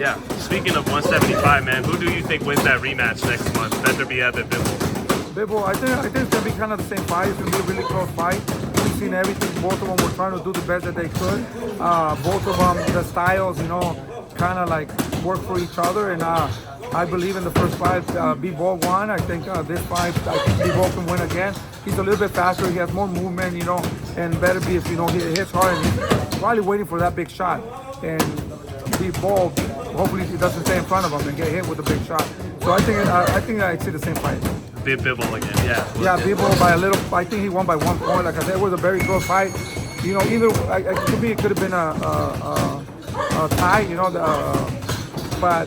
Yeah. Speaking of 175, man, who do you think wins that rematch next month? Beterbiev-Bivol. Bivol, I think it's gonna be kind of the same fight. It's gonna be a really close fight. We've seen everything. Both of them were trying to do the best that they could. Both of them, the styles, kind of like work for each other. And I believe in the first fight, Bivol won. I think this fight, I think Bivol can win again. He's a little bit faster. He has more movement, and Beterbiev, he hits hard, and he's probably waiting for that big shot. And Bivol, hopefully he doesn't stay in front of him and get hit with a big shot. So I think I see the same fight. Bivol again, yeah. Yeah, Bivol by a little. I think he won by 1 point. Like I said, it was a very close fight. Either to me it could have been a tie. But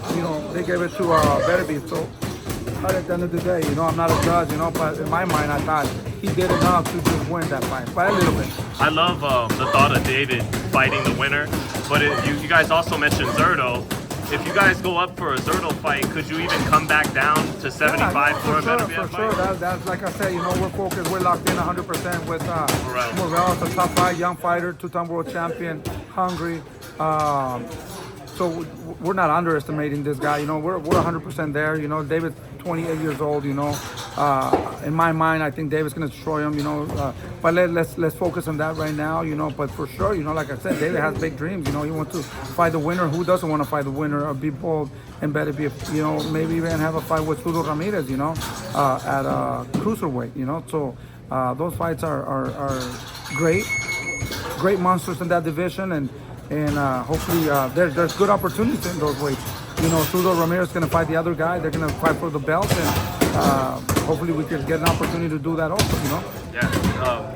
they gave it to Beterbiev. So at the end of the day, I'm not a judge. But in my mind, I thought he did enough to just win that fight by a little bit. I love the thought of David fighting the winner, but you guys also mentioned Zurdo. If you guys go up for a Zurdo fight, could you even come back down to 75 for a Beterbiev fight? For sure. That's like I said, we're focused, we're locked in 100% with Morel. It's a tough fight, young fighter, 2-time world champion, hungry. So we're not underestimating this guy. We're 100% there. David's 28 years old. In my mind, I think David's gonna destroy him. But let's focus on that right now. But for sure, like I said, David has big dreams. He wants to fight the winner. Who doesn't want to fight the winner of Bivol and Beterbiev? Maybe even have a fight with Sudo Ramirez. At Cruiserweight. So those fights are great monsters in that division, and hopefully there's good opportunities in those weights. Sudo Ramirez is going to fight the other guy. They're going to fight for the belt, and hopefully we can get an opportunity to do that also. Yeah.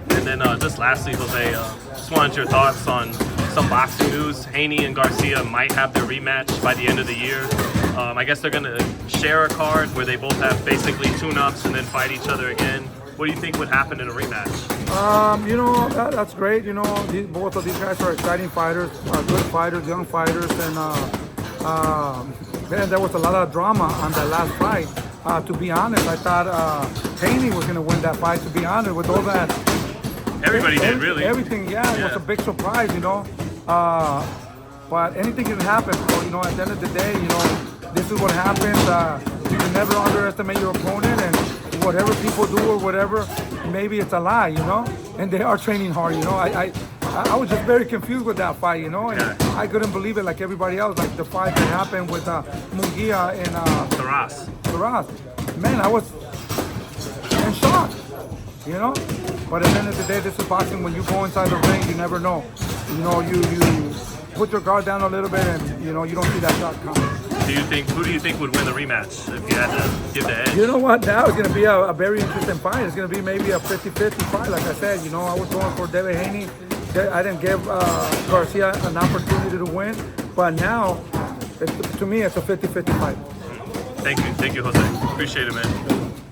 And then just lastly, Jose, just wanted your thoughts on some boxing news. Haney and Garcia might have their rematch by the end of the year. I guess they're going to share a card where they both have basically tune-ups and then fight each other again. What do you think would happen in a rematch? That's great. Both of these guys are exciting fighters, good fighters, young fighters, and there was a lot of drama on that last fight. To be honest, I thought Haney was going to win that fight. To be honest, with all that, everybody did really. Everything, it was a big surprise. But anything can happen. So, at the end of the day, this is what happens. You can never underestimate your opponent, and whatever people do or whatever, maybe it's a lie, and they are training hard, I was just very confused with that fight, and I couldn't believe it like everybody else, like the fight that happened with Munguia and Taras. Man, I was in shock, but at the end of the day, this is boxing. When you go inside the ring, you never know. You put your guard down a little bit, and you don't see that shot coming. Who do you think would win the rematch if you had to give the edge? You know what? Now it's going to be a very interesting fight. It's going to be maybe a 50-50 fight. Like I said, I was going for David Haney. I didn't give Garcia an opportunity to win. But now, to me, it's a 50-50 fight. Thank you, Jose. Appreciate it, man.